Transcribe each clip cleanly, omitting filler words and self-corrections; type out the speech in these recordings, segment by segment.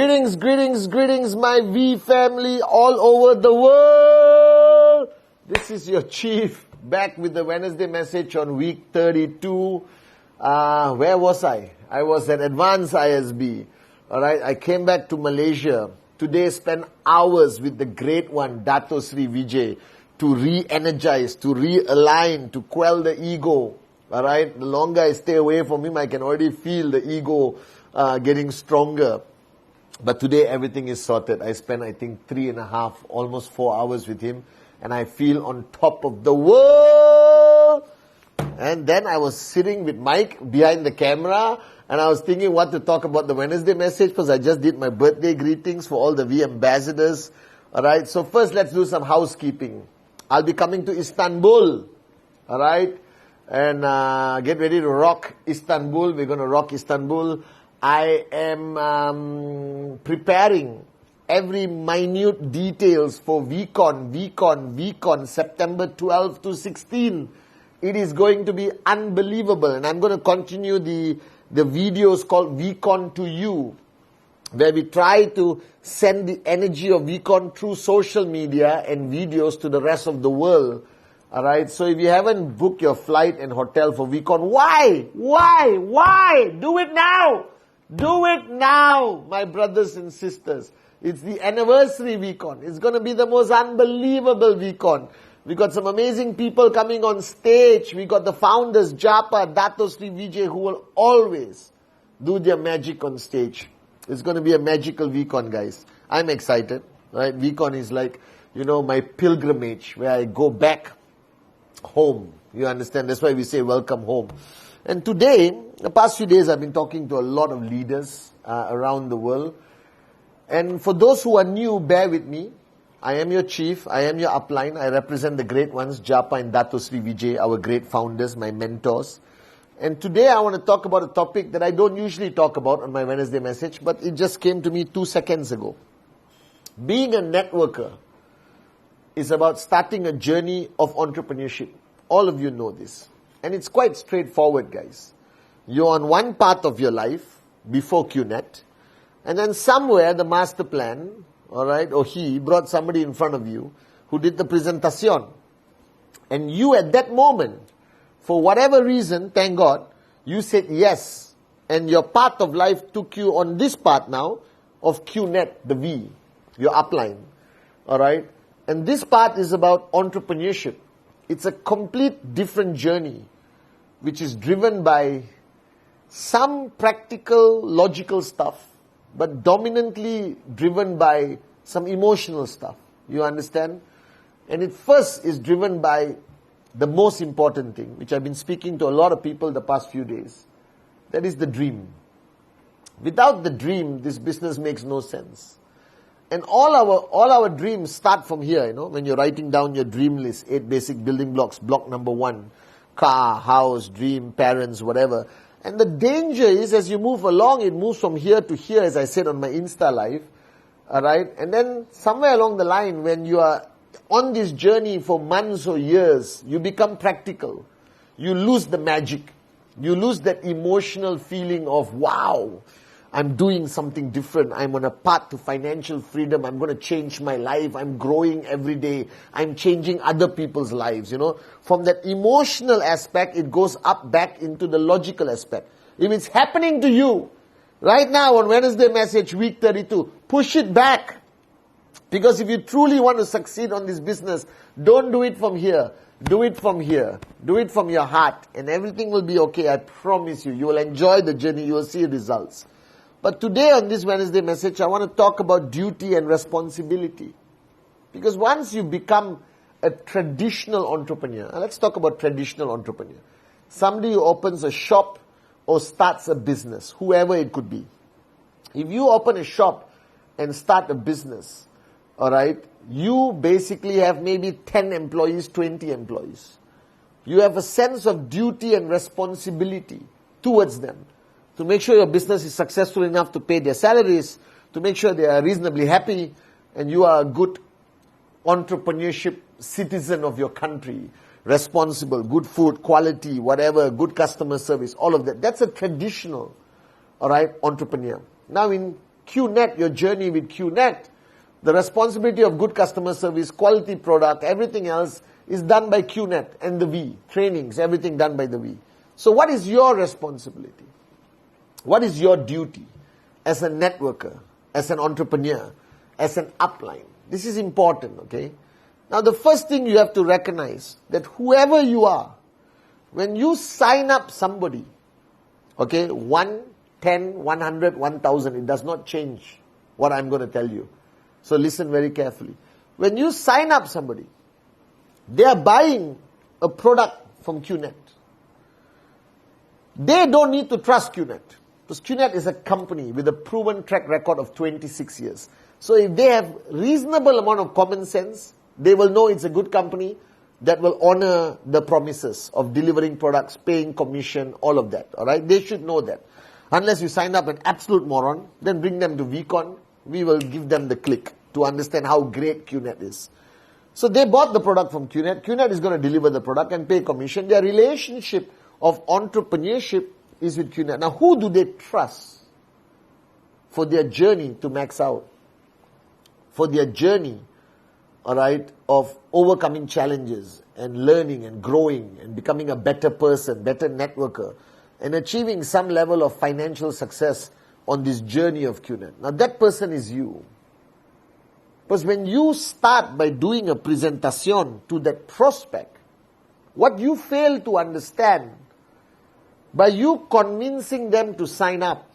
Greetings, greetings, greetings, my V family all over the world. This is your Chief, back with the Wednesday message on week 32. Where was I? I was at Advanced ISB. Alright, I came back to Malaysia. Today spent hours with the great one, Dato Sri Vijay, to re-energize, to realign, to quell the ego. Alright, the longer I stay away from him, I can already feel the ego getting stronger. But today everything is sorted. I spent, I think, 3.5, almost 4 hours with him. And I feel on top of the world. And then I was sitting with Mike behind the camera. And I was thinking what to talk about the Wednesday message. Because I just did my birthday greetings for all the V ambassadors. Alright, so first let's do some housekeeping. I'll be coming to Istanbul. Alright. And get ready to rock Istanbul. We're going to rock Istanbul. I am preparing every minute details for VCon, September 12 to 16. It is going to be unbelievable. And I'm going to continue the videos called VCon to You, where we try to send the energy of VCon through social media and videos to the rest of the world. Alright, so if you haven't booked your flight and hotel for VCon, why? Do it now! Do it now, my brothers and sisters. It's the anniversary VCon. It's going to be the most unbelievable VCon. We got some amazing people coming on stage. We got the founders, Japa, Dato Sri Vijay, who will always do their magic on stage. It's going to be a magical VCon, guys. I'm excited. Right? VCon is like, my pilgrimage, where I go back home. You understand? That's why we say welcome home. And today, the past few days, I've been talking to a lot of leaders around the world. And for those who are new, bear with me. I am your chief. I am your upline. I represent the great ones, Japa and Dato Sri Vijay, our great founders, my mentors. And today I want to talk about a topic that I don't usually talk about on my Wednesday message, but it just came to me 2 seconds ago. Being a networker is about starting a journey of entrepreneurship. All of you know this. And it's quite straightforward, guys. You're on one path of your life before Qnet, and then somewhere the master plan, alright, or he brought somebody in front of you who did the presentation. And you at that moment, for whatever reason, thank God, you said yes. And your path of life took you on this path now of Qnet, the V, your upline. Alright? And this path is about entrepreneurship. It's a complete different journey, which is driven by some practical, logical stuff, but dominantly driven by some emotional stuff. You understand? And it first is driven by the most important thing, which I've been speaking to a lot of people the past few days. That is the dream. Without the dream, this business makes no sense. And all our dreams start from here, when you're writing down your dream list, 8 basic building blocks, block number 1, car, house, dream, parents, whatever. And the danger is, as you move along, it moves from here to here, as I said on my Insta Live. Alright? And then somewhere along the line, when you are on this journey for months or years, you become practical. You lose the magic. You lose that emotional feeling of, wow, I'm doing something different. I'm on a path to financial freedom. I'm going to change my life. I'm growing every day. I'm changing other people's lives, From that emotional aspect, it goes up back into the logical aspect. If it's happening to you, right now on Wednesday message, week 32, push it back. Because if you truly want to succeed on this business, don't do it from here. Do it from here. Do it from your heart. And everything will be okay. I promise you. You will enjoy the journey. You will see results. But today on this Wednesday message, I want to talk about duty and responsibility. Because once you become a traditional entrepreneur, let's talk about traditional entrepreneur. Somebody who opens a shop or starts a business, whoever it could be. If you open a shop and start a business, alright, you basically have maybe 10 employees, 20 employees. You have a sense of duty and responsibility towards them, to make sure your business is successful enough to pay their salaries, to make sure they are reasonably happy, and you are a good entrepreneurship citizen of your country, responsible, good food, quality, whatever, good customer service, all of that. That's a traditional, alright, entrepreneur. Now in Qnet, your journey with Qnet, the responsibility of good customer service, quality product, everything else is done by Qnet and the V. Trainings, everything done by the V. So what is your responsibility? What is your duty as a networker, as an entrepreneur, as an upline? This is important, okay? Now the first thing you have to recognize that whoever you are, when you sign up somebody, okay, 1, 10, 100, 1,000, it does not change what I'm going to tell you. So listen very carefully. When you sign up somebody, they are buying a product from Qnet. They don't need to trust Qnet, because Qnet is a company with a proven track record of 26 years. So if they have reasonable amount of common sense, they will know it's a good company that will honor the promises of delivering products, paying commission, all of that. All right, they should know that. Unless you sign up an absolute moron, then bring them to VCon. We will give them the click to understand how great Qnet is. So they bought the product from Qnet. Qnet is going to deliver the product and pay commission. Their relationship of entrepreneurship is with Qnet. Now, who do they trust for their journey to max out? For their journey, all right, of overcoming challenges and learning and growing and becoming a better person, better networker, and achieving some level of financial success on this journey of Qnet. Now that person is you. Because when you start by doing a presentation to that prospect, what you fail to understand, by you convincing them to sign up,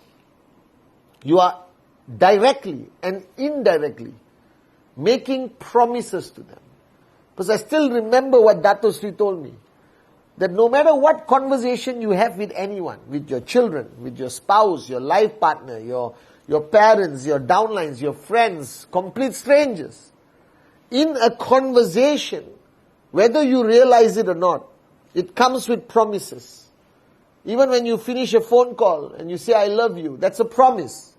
you are directly and indirectly making promises to them. Because I still remember what Dato Sri told me, that no matter what conversation you have with anyone, with your children, with your spouse, your life partner, your parents, your downlines, your friends, complete strangers, in a conversation, whether you realize it or not, it comes with promises. Even when you finish a phone call and you say, I love you, that's a promise.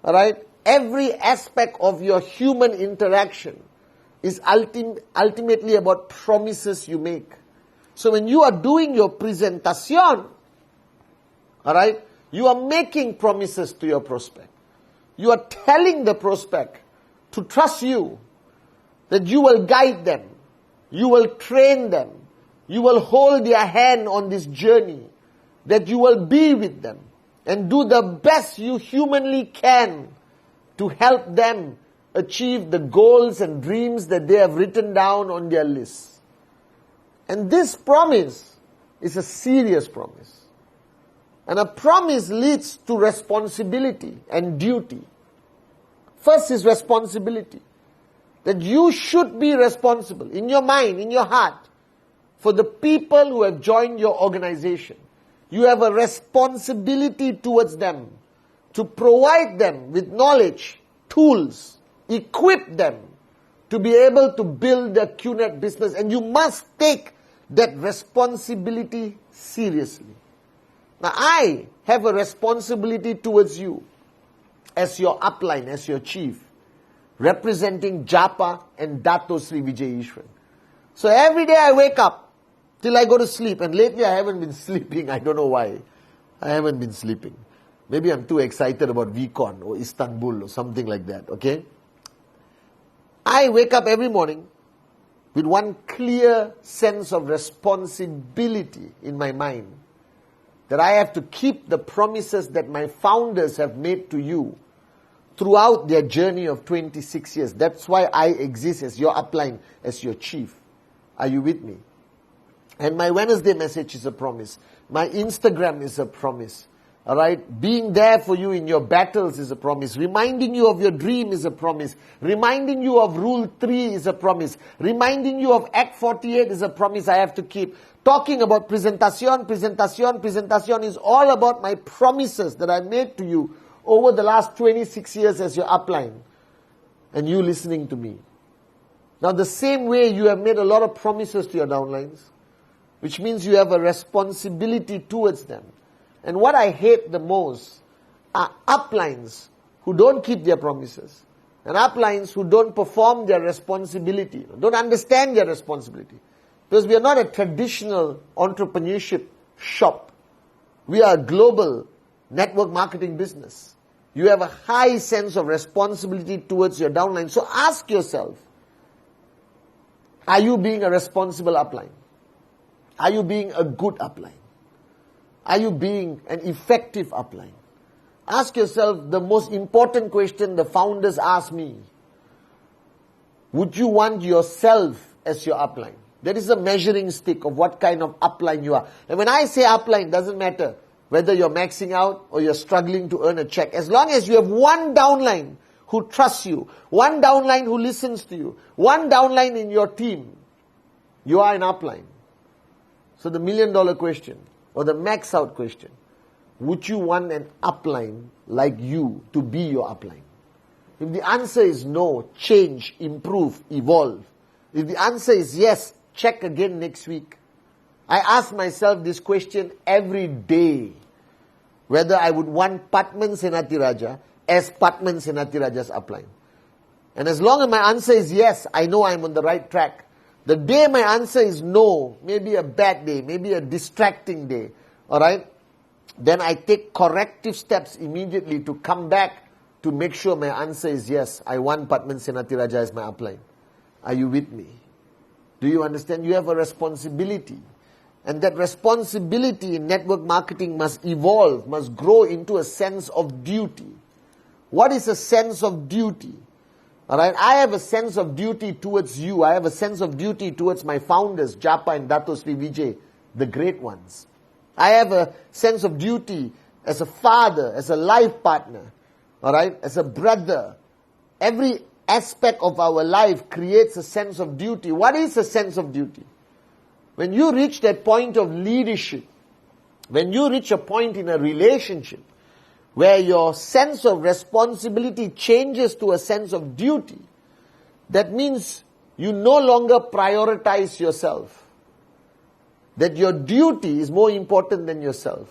Alright? Every aspect of your human interaction is ultimately about promises you make. So when you are doing your presentation, alright, you are making promises to your prospect. You are telling the prospect to trust you, that you will guide them, you will train them, you will hold their hand on this journey, that you will be with them and do the best you humanly can to help them achieve the goals and dreams that they have written down on their list. And this promise is a serious promise. And a promise leads to responsibility and duty. First is responsibility. That you should be responsible in your mind, in your heart, for the people who have joined your organization. You have a responsibility towards them to provide them with knowledge, tools, equip them to be able to build the Qnet business. And you must take that responsibility seriously. Now, I have a responsibility towards you as your upline, as your chief, representing Japa and Dato Sri Vijay Ishwan. So every day I wake up till I go to sleep, and lately I haven't been sleeping. I don't know why. I haven't been sleeping. Maybe I'm too excited about VCon or Istanbul or something like that, okay? I wake up every morning with one clear sense of responsibility in my mind, that I have to keep the promises that my founders have made to you throughout their journey of 26 years. That's why I exist as your upline, as your chief. Are you with me? And my Wednesday message is a promise. My Instagram is a promise. Alright? Being there for you in your battles is a promise. Reminding you of your dream is a promise. Reminding you of Rule 3 is a promise. Reminding you of Act 48 is a promise I have to keep. Talking about presentation is all about my promises that I made to you over the last 26 years as your upline. And you listening to me. Now the same way you have made a lot of promises to your downlines, which means you have a responsibility towards them. And what I hate the most are uplines who don't keep their promises, and uplines who don't perform their responsibility, don't understand their responsibility. Because we are not a traditional entrepreneurship shop. We are a global network marketing business. You have a high sense of responsibility towards your downline. So ask yourself, are you being a responsible upline? Are you being a good upline? Are you being an effective upline? Ask yourself the most important question the founders ask me. Would you want yourself as your upline? That is a measuring stick of what kind of upline you are. And when I say upline, doesn't matter whether you're maxing out or you're struggling to earn a check. As long as you have one downline who trusts you, one downline who listens to you, one downline in your team, you are an upline. So the $1 million question, or the max out question, would you want an upline like you to be your upline? If the answer is no, change, improve, evolve. If the answer is yes, check again next week. I ask myself this question every day, whether I would want Pathman Senathirajah as Pathman Senathirajah's upline. And as long as my answer is yes, I know I'm on the right track. The day my answer is no, maybe a bad day, maybe a distracting day, alright, then I take corrective steps immediately to come back to make sure my answer is yes, I want Pathman Senathirajah as my upline. Are you with me? Do you understand? You have a responsibility. And that responsibility in network marketing must evolve, must grow into a sense of duty. What is a sense of duty? Alright, I have a sense of duty towards you. I have a sense of duty towards my founders, Japa and Dato Sri Vijay, the great ones. I have a sense of duty as a father, as a life partner, alright, as a brother. Every aspect of our life creates a sense of duty. What is a sense of duty? When you reach that point of leadership, when you reach a point in a relationship where your sense of responsibility changes to a sense of duty, that means you no longer prioritize yourself. That your duty is more important than yourself.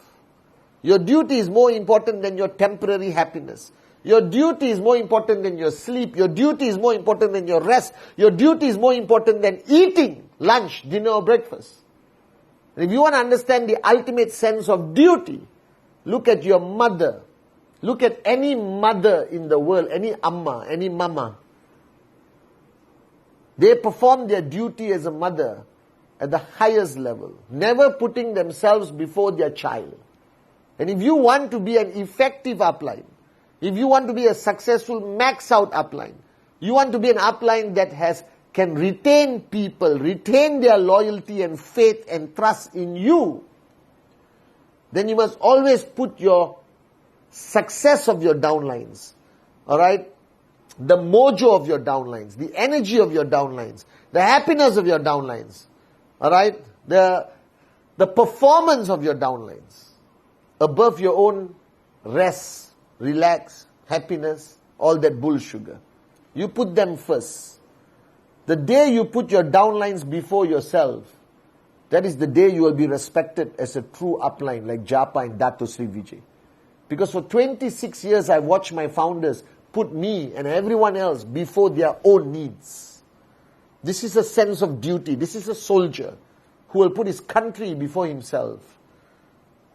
Your duty is more important than your temporary happiness. Your duty is more important than your sleep. Your duty is more important than your rest. Your duty is more important than eating lunch, dinner or breakfast. And if you want to understand the ultimate sense of duty, look at your mother. Look at any mother in the world, any amma, any mama. They perform their duty as a mother at the highest level, never putting themselves before their child. And if you want to be an effective upline, if you want to be a successful max out upline, you want to be an upline that can retain people, retain their loyalty and faith and trust in you, then you must always put your success of your downlines, alright, the mojo of your downlines, the energy of your downlines, the happiness of your downlines, alright, the performance of your downlines above your own rest, relax, happiness, all that bull sugar. You put them first. The day you put your downlines before yourself, that is the day you will be respected as a true upline like Japa and Dato Sri Vijay. Because for 26 years I've watched my founders put me and everyone else before their own needs. This is a sense of duty. This is a soldier who will put his country before himself.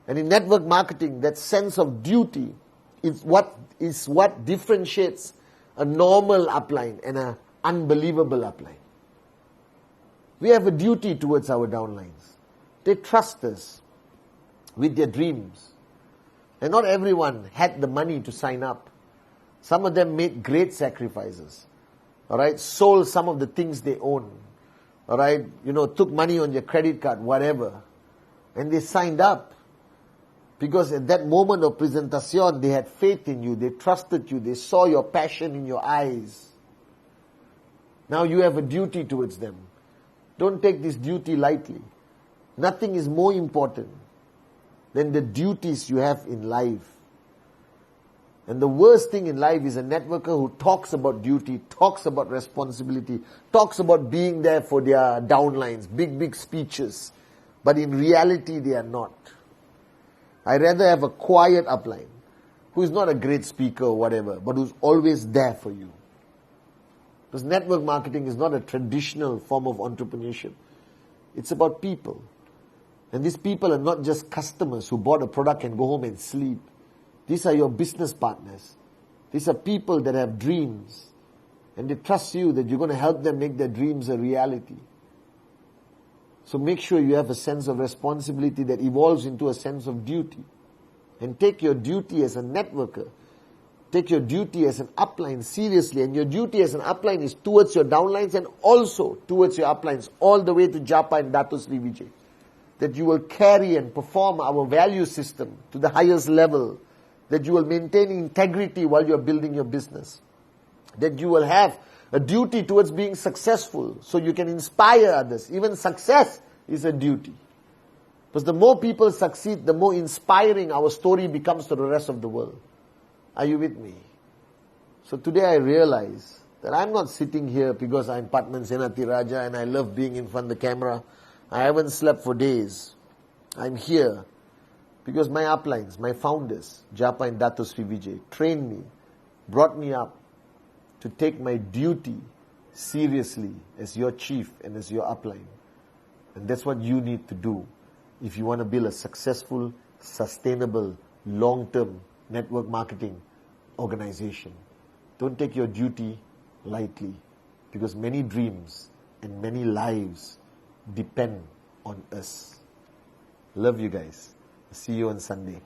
And in network marketing, that sense of duty is what differentiates a normal upline and an unbelievable upline. We have a duty towards our downlines. They trust us with their dreams. And not everyone had the money to sign up. Some of them made great sacrifices. Alright, sold some of the things they own. Alright, took money on your credit card, whatever. And they signed up. Because at that moment of presentation, they had faith in you, they trusted you, they saw your passion in your eyes. Now you have a duty towards them. Don't take this duty lightly. Nothing is more important than the duties you have in life. And the worst thing in life is a networker who talks about duty, talks about responsibility, talks about being there for their downlines, big speeches. But in reality, they are not. I rather have a quiet upline who is not a great speaker or whatever, but who's always there for you. Because network marketing is not a traditional form of entrepreneurship. It's about people. And these people are not just customers who bought a product and go home and sleep. These are your business partners. These are people that have dreams, and they trust you that you're going to help them make their dreams a reality. So make sure you have a sense of responsibility that evolves into a sense of duty. And take your duty as a networker, take your duty as an upline seriously. And your duty as an upline is towards your downlines and also towards your uplines, all the way to Japa and Dato Sri Vijay. That you will carry and perform our value system to the highest level. That you will maintain integrity while you're building your business. That you will have a duty towards being successful so you can inspire others. Even success is a duty. Because the more people succeed, the more inspiring our story becomes to the rest of the world. Are you with me? So today I realize that I'm not sitting here because I'm Pathman Senathirajah and I love being in front of the camera. I haven't slept for days. I'm here because my uplines, my founders, Japa and Dato Sri Vijay, trained me, brought me up to take my duty seriously as your chief and as your upline. And that's what you need to do if you want to build a successful, sustainable, long-term network marketing organization. Don't take your duty lightly, because many dreams and many lives depend on us. Love you guys. See you on Sunday.